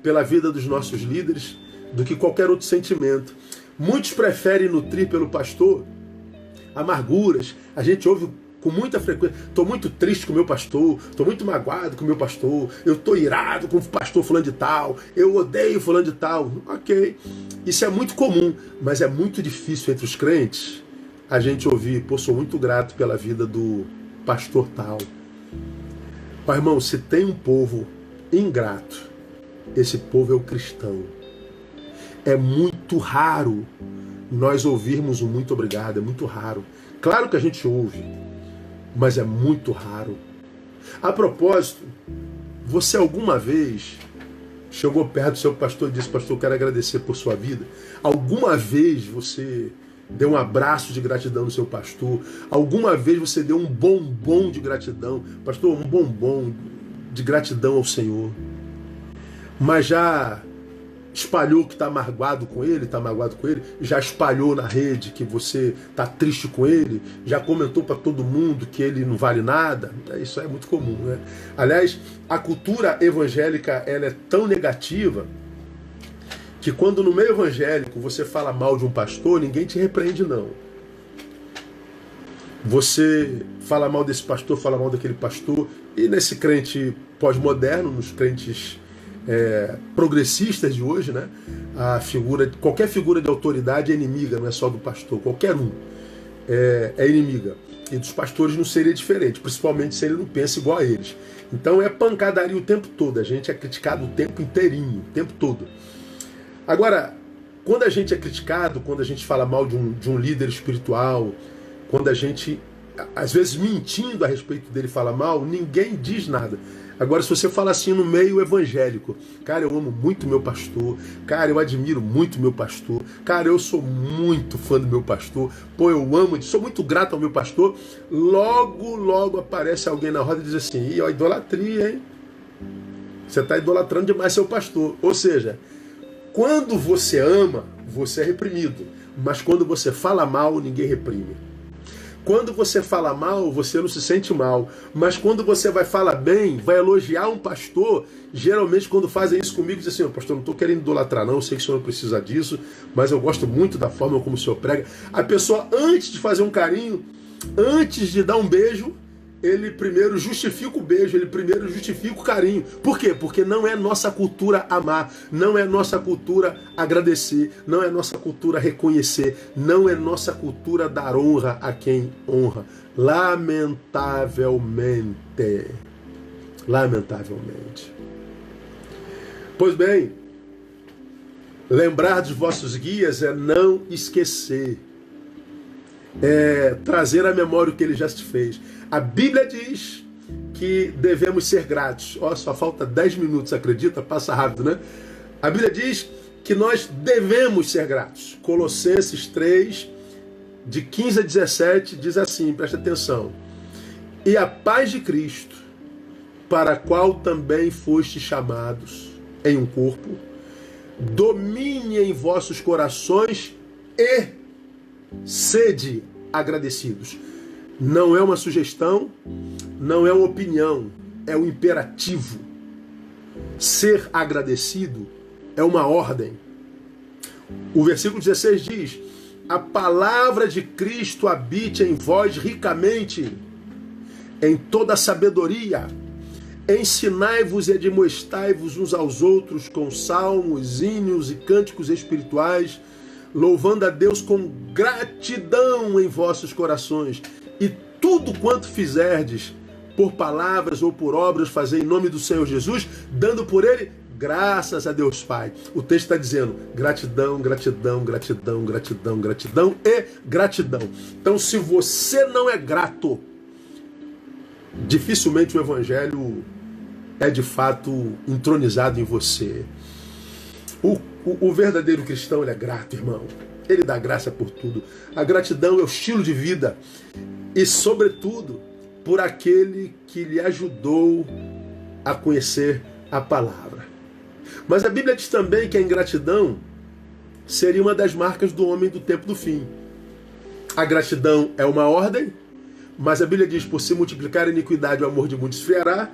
pela vida dos nossos líderes do que qualquer outro sentimento. Muitos preferem nutrir pelo pastor amarguras. A gente ouve com muita frequência: estou muito triste com o meu pastor, estou muito magoado com o meu pastor, eu estou irado com o pastor fulano de tal, eu odeio fulano de tal. Ok, isso é muito comum, mas é muito difícil entre os crentes a gente ouvir: pô, sou muito grato pela vida do pastor tal. Ó, irmão, se tem um povo ingrato, esse povo é o cristão. É muito raro nós ouvirmos um muito obrigado, é muito raro. Claro que a gente ouve, mas é muito raro. A propósito, você alguma vez chegou perto do seu pastor e disse: pastor, eu quero agradecer por sua vida? Alguma vez você deu um abraço de gratidão no seu pastor? Alguma vez você deu um bombom de gratidão? Pastor, um bombom de gratidão ao Senhor. Mas já espalhou que está magoado com ele, já espalhou na rede que você está triste com ele, já comentou para todo mundo que ele não vale nada? Isso é muito comum, né? Aliás, a cultura evangélica, ela é tão negativa que quando no meio evangélico você fala mal de um pastor, ninguém te repreende, não. Você fala mal desse pastor, fala mal daquele pastor, e nesse crente pós-moderno, nos crentes progressistas de hoje, né? Qualquer figura de autoridade é inimiga, não é só do pastor, qualquer um é inimiga. E dos pastores não seria diferente, principalmente se ele não pensa igual a eles. Então é pancadaria o tempo todo, a gente é criticado o tempo inteirinho, o tempo todo. Agora, quando a gente é criticado, quando a gente fala mal de um líder espiritual, quando a gente, às vezes mentindo a respeito dele, fala mal, ninguém diz nada. Agora, se você fala assim no meio evangélico: cara, eu amo muito meu pastor, cara, eu admiro muito meu pastor, cara, eu sou muito fã do meu pastor, pô, eu amo, sou muito grato ao meu pastor, logo aparece alguém na roda e diz assim: ih, ó, idolatria, hein? Você está idolatrando demais seu pastor. Ou seja, quando você ama, você é reprimido, mas quando você fala mal, ninguém reprime. Quando você fala mal, você não se sente mal. Mas quando você vai falar bem, vai elogiar um pastor, geralmente quando fazem isso comigo, dizem assim: pastor, não estou querendo idolatrar não, eu sei que o senhor não precisa disso, mas eu gosto muito da forma como o senhor prega. A pessoa, antes de fazer um carinho, antes de dar um beijo, ele primeiro justifica o beijo, ele primeiro justifica o carinho. Por quê? Porque não é nossa cultura amar, não é nossa cultura agradecer, não é nossa cultura reconhecer, não é nossa cultura dar honra a quem honra. Lamentavelmente. Pois bem, lembrar dos vossos guias é não esquecer. É trazer à memória o que ele já te fez. A Bíblia diz que devemos ser gratos. Ó, só falta 10 minutos, acredita? Passa rápido, né? A Bíblia diz que nós devemos ser gratos. Colossenses 3, de 15 a 17, diz assim, presta atenção: e a paz de Cristo, para a qual também fostes chamados em um corpo, domine em vossos corações e sede agradecidos. Não é uma sugestão, não é uma opinião, é um imperativo. Ser agradecido é uma ordem. O versículo 16 diz: a palavra de Cristo habite em vós ricamente, em toda sabedoria. Ensinai-vos e admoestai-vos uns aos outros com salmos, hinos e cânticos espirituais, louvando a Deus com gratidão em vossos corações. E tudo quanto fizerdes, por palavras ou por obras, fazei em nome do Senhor Jesus, dando por ele graças a Deus Pai. O texto está dizendo gratidão, gratidão, gratidão, gratidão, gratidão e gratidão. Então, se você não é grato, dificilmente o Evangelho é de fato entronizado em você. O verdadeiro cristão, ele é grato, irmão. Ele dá graça por tudo. A gratidão é o estilo de vida. E, sobretudo, por aquele que lhe ajudou a conhecer a palavra. Mas a Bíblia diz também que a ingratidão seria uma das marcas do homem do tempo do fim. A gratidão é uma ordem, mas a Bíblia diz, por se multiplicar a iniquidade, o amor de muitos esfriará.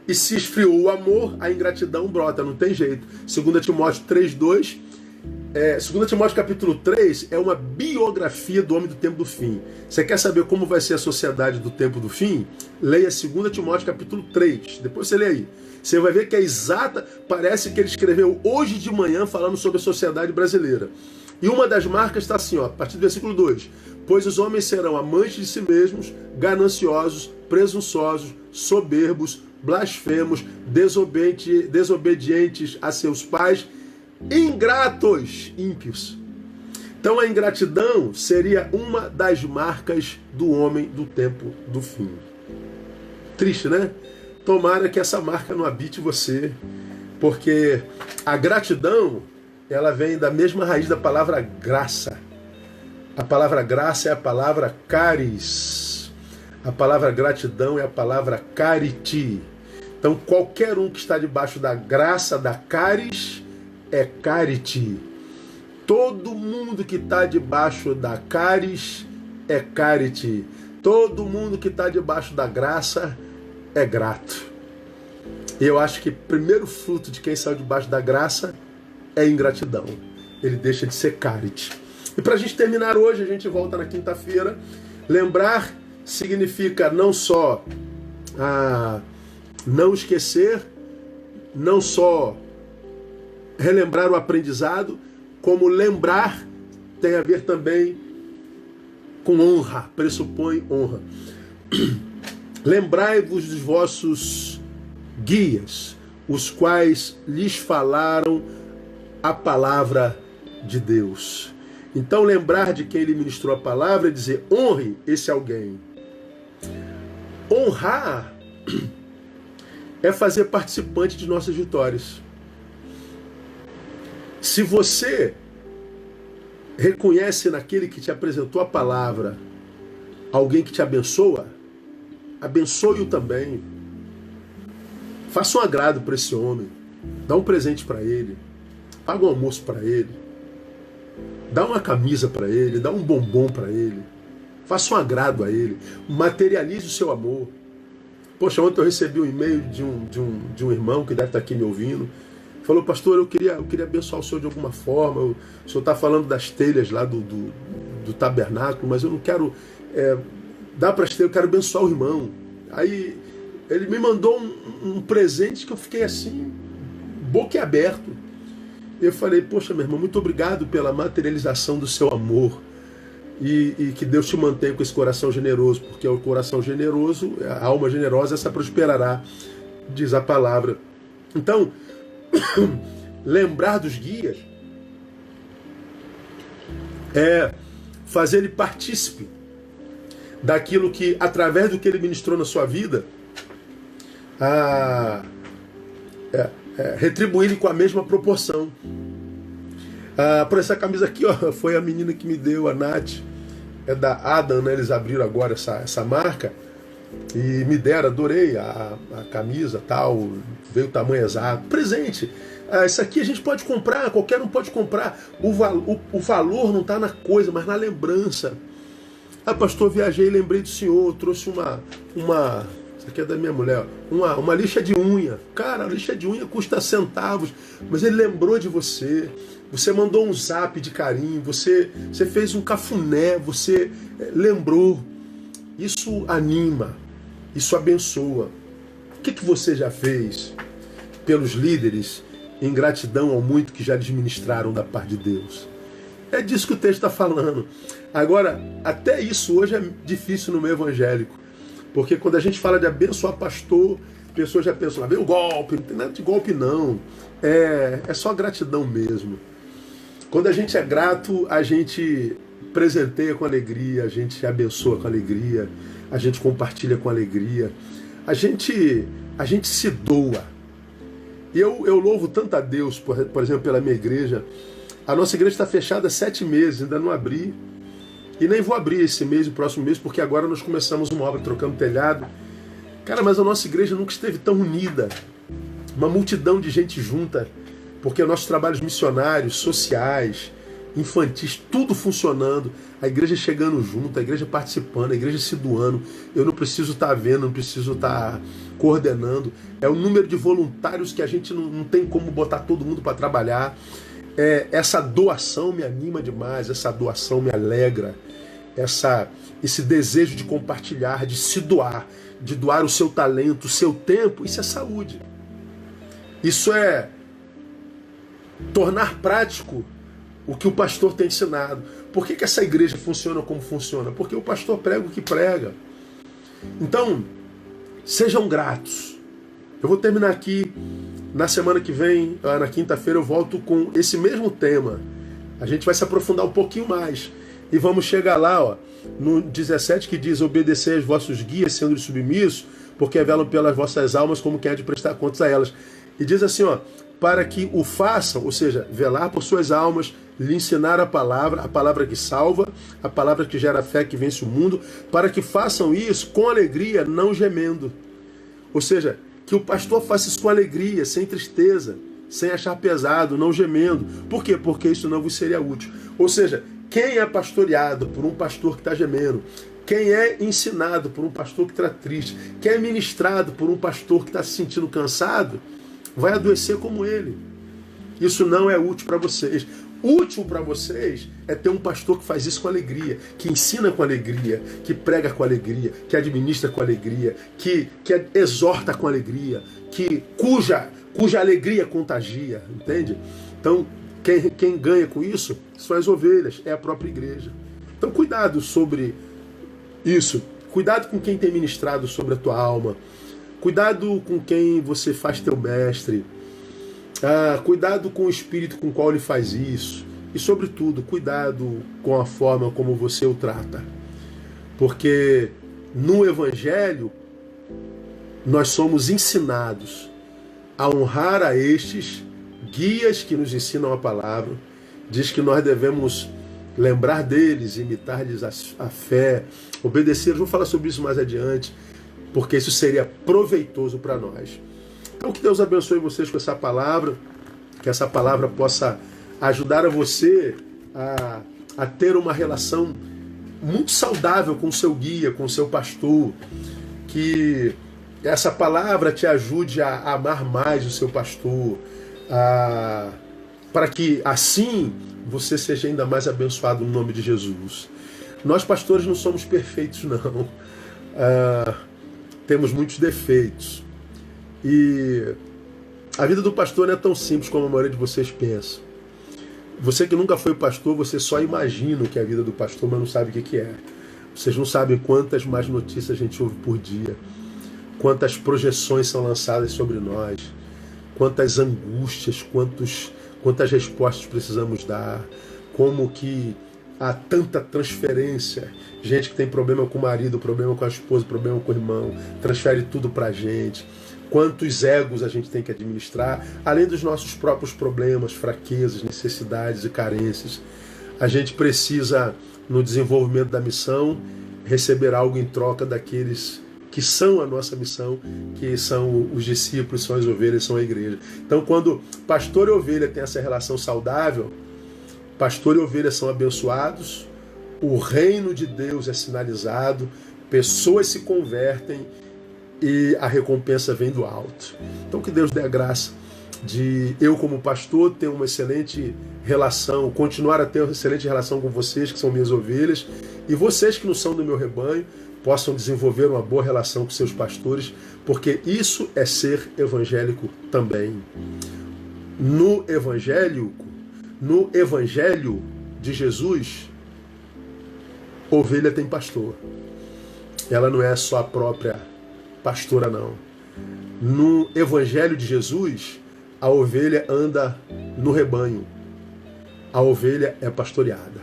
E se esfriou o amor, a ingratidão brota, não tem jeito. 2 Timóteo 3:2, 2 Timóteo capítulo 3 é uma biografia do homem do tempo do fim. Você quer saber como vai ser a sociedade do tempo do fim? Leia 2 Timóteo capítulo 3, depois você lê aí. Você vai ver que é exata, parece que ele escreveu hoje de manhã falando sobre a sociedade brasileira. E uma das marcas está assim, ó, a partir do versículo 2. Pois os homens serão amantes de si mesmos, gananciosos, presunçosos, soberbos, blasfemos, desobedientes a seus pais, ingratos, ímpios. Então a ingratidão seria uma das marcas do homem do tempo do fim. Triste, né? Tomara que essa marca não habite você, porque a gratidão, ela vem da mesma raiz da palavra graça. A palavra graça é a palavra caris. A palavra gratidão é a palavra cariti. Então qualquer um que está debaixo da graça, da caris, é cariti. Todo mundo que está debaixo da caris é cariti. Todo mundo que está debaixo da graça é grato. E eu acho que o primeiro fruto de quem saiu debaixo da graça é ingratidão. Ele deixa de ser cariti. E para a gente terminar hoje, a gente volta na quinta-feira. Lembrar significa não só não esquecer, não só relembrar o aprendizado, como lembrar tem a ver também com honra, pressupõe honra. Lembrai-vos dos vossos guias, os quais lhes falaram a palavra de Deus. Então lembrar de quem lhe ministrou a palavra e dizer, honre esse alguém. Honrar é fazer participante de nossas vitórias. Se você reconhece naquele que te apresentou a palavra alguém que te abençoa, abençoe-o também. Faça um agrado para esse homem. Dá um presente para ele. Paga um almoço para ele. Dá uma camisa para ele. Dá um bombom para ele. Faça um agrado a ele. Materialize o seu amor. Poxa, ontem eu recebi um e-mail de um irmão que deve estar aqui me ouvindo. Falou, pastor, eu queria abençoar o senhor de alguma forma. O senhor está falando das telhas lá do tabernáculo, mas eu não quero dar para as telhas, eu quero abençoar o irmão. Aí ele me mandou um presente que eu fiquei assim, boquiaberto. Eu falei, poxa, meu irmão, muito obrigado pela materialização do seu amor. E que Deus te mantenha com esse coração generoso, porque o coração generoso, a alma generosa, essa prosperará, diz a palavra. Então, lembrar dos guias é fazer ele partícipe daquilo que, através do que ele ministrou na sua vida, retribuir com a mesma proporção. Por essa camisa aqui, ó, foi a menina que me deu, a Nath, é da Adam, né? Eles abriram agora essa marca e me deram, adorei a camisa, tal, veio o tamanho exato, presente. Isso aqui a gente pode comprar, qualquer um pode comprar. O valor não está na coisa, mas na lembrança. Pastor, viajei, lembrei do senhor, trouxe uma isso aqui é da minha mulher, uma lixa de unha. Cara, a lixa de unha custa centavos, mas ele lembrou de você. Você mandou um zap de carinho, você fez um cafuné, você lembrou. Isso anima, isso abençoa. O que você já fez pelos líderes em gratidão ao muito que já lhes ministraram da parte de Deus? É disso que o texto está falando. Agora, até isso hoje é difícil no meio evangélico. Porque quando a gente fala de abençoar pastor, pessoas já pensam, lá vem o golpe, não tem nada de golpe não. É só gratidão mesmo. Quando a gente é grato, a gente presenteia com alegria, a gente abençoa com alegria, a gente compartilha com alegria, a gente se doa. E eu louvo tanto a Deus, por exemplo, pela minha igreja. A nossa igreja está fechada há 7 meses, ainda não abri. E nem vou abrir esse mês, o próximo mês, porque agora nós começamos uma obra trocando telhado. Cara, mas a nossa igreja nunca esteve tão unida. Uma multidão de gente junta, porque nossos trabalhos missionários, sociais, infantis, tudo funcionando, a igreja chegando junto, a igreja participando, a igreja se doando. Eu não preciso estar vendo, não preciso estar coordenando. É o número de voluntários que a gente não tem como botar todo mundo para trabalhar. Essa doação me anima demais, essa doação me alegra. Esse desejo de compartilhar, de se doar, de doar o seu talento, o seu tempo, isso é saúde. Isso é tornar prático o que o pastor tem ensinado. Por que essa igreja funciona como funciona? Porque o pastor prega o que prega. Então, sejam gratos. Eu vou terminar aqui. Na semana que vem, na quinta-feira, eu volto com esse mesmo tema. A gente vai se aprofundar um pouquinho mais. E vamos chegar lá, no 17, que diz: obedecei aos vossos guias, sendo submissos, porque velam pelas vossas almas como quem há de prestar contas a elas. E diz assim, para que o façam, ou seja, velar por suas almas, lhe ensinar a palavra que salva, a palavra que gera fé, que vence o mundo, para que façam isso com alegria, não gemendo. Ou seja, que o pastor faça isso com alegria, sem tristeza, sem achar pesado, não gemendo. Por quê? Porque isso não vos seria útil. Ou seja, quem é pastoreado por um pastor que está gemendo, quem é ensinado por um pastor que está triste, quem é ministrado por um pastor que está se sentindo cansado, vai adoecer como ele. Isso não é útil para vocês. Útil para vocês é ter um pastor que faz isso com alegria, que ensina com alegria, que prega com alegria, que administra com alegria, que exorta com alegria, cuja alegria contagia, entende? Então, quem ganha com isso são as ovelhas, é a própria igreja. Então, cuidado sobre isso. Cuidado com quem tem ministrado sobre a tua alma. Cuidado com quem você faz teu mestre. Cuidado com o espírito com o qual ele faz isso. E, sobretudo, cuidado com a forma como você o trata. Porque no Evangelho nós somos ensinados a honrar a estes guias que nos ensinam a palavra. Diz que nós devemos lembrar deles, imitar-lhes a fé, obedecer. Vou falar sobre isso mais adiante, porque isso seria proveitoso para nós. Então, que Deus abençoe vocês com essa palavra, que essa palavra possa ajudar a você a ter uma relação muito saudável com o seu guia, com o seu pastor, que essa palavra te ajude a amar mais o seu pastor, para que assim você seja ainda mais abençoado no nome de Jesus. Nós pastores não somos perfeitos, não. Temos muitos defeitos. E a vida do pastor não é tão simples como a maioria de vocês pensa. Você que nunca foi pastor, você só imagina o que é a vida do pastor, mas não sabe o que é. Vocês não sabem quantas más notícias a gente ouve por dia, quantas projeções são lançadas sobre nós, quantas angústias, quantas respostas precisamos dar, como que há tanta transferência. Gente que tem problema com o marido, problema com a esposa, problema com o irmão, transfere tudo pra gente. Quantos egos a gente tem que administrar, além dos nossos próprios problemas, fraquezas, necessidades e carências. A gente precisa, no desenvolvimento da missão, receber algo em troca daqueles que são a nossa missão, que são os discípulos, são as ovelhas, são a igreja. Então, quando pastor e ovelha têm essa relação saudável, pastor e ovelha são abençoados, o reino de Deus é sinalizado, pessoas se convertem e a recompensa vem do alto. Então, que Deus dê a graça de eu, como pastor, ter uma excelente relação, continuar a ter uma excelente relação com vocês, que são minhas ovelhas, e vocês que não são do meu rebanho, possam desenvolver uma boa relação com seus pastores, porque isso é ser evangélico também. No Evangelho de Jesus, ovelha tem pastor. Ela não é só a própria pastora, não. No Evangelho de Jesus, a ovelha anda no rebanho. A ovelha é pastoreada.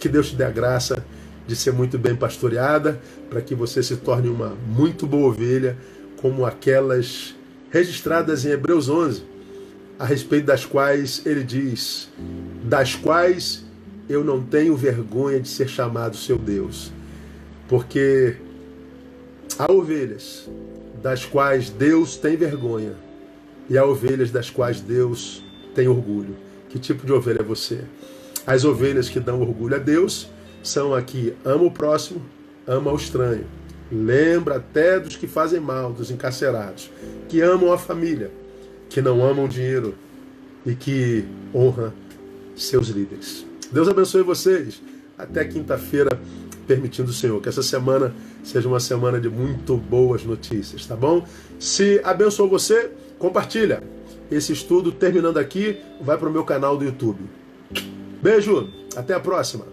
Que Deus te dê a graça de ser muito bem pastoreada, para que você se torne uma muito boa ovelha, como aquelas registradas em Hebreus 11, a respeito das quais ele diz: das quais eu não tenho vergonha de ser chamado seu Deus. Porque há ovelhas das quais Deus tem vergonha e há ovelhas das quais Deus tem orgulho. Que tipo de ovelha é você? As ovelhas que dão orgulho a Deus são a que ama o próximo, ama o estranho. Lembra até dos que fazem mal, dos encarcerados, que amam a família, que não amam o dinheiro e que honra seus líderes. Deus abençoe vocês. Até quinta-feira, permitindo o Senhor. Que essa semana seja uma semana de muito boas notícias, tá bom? Se abençoou você, compartilha. Esse estudo, terminando aqui, vai para o meu canal do YouTube. Beijo, até a próxima.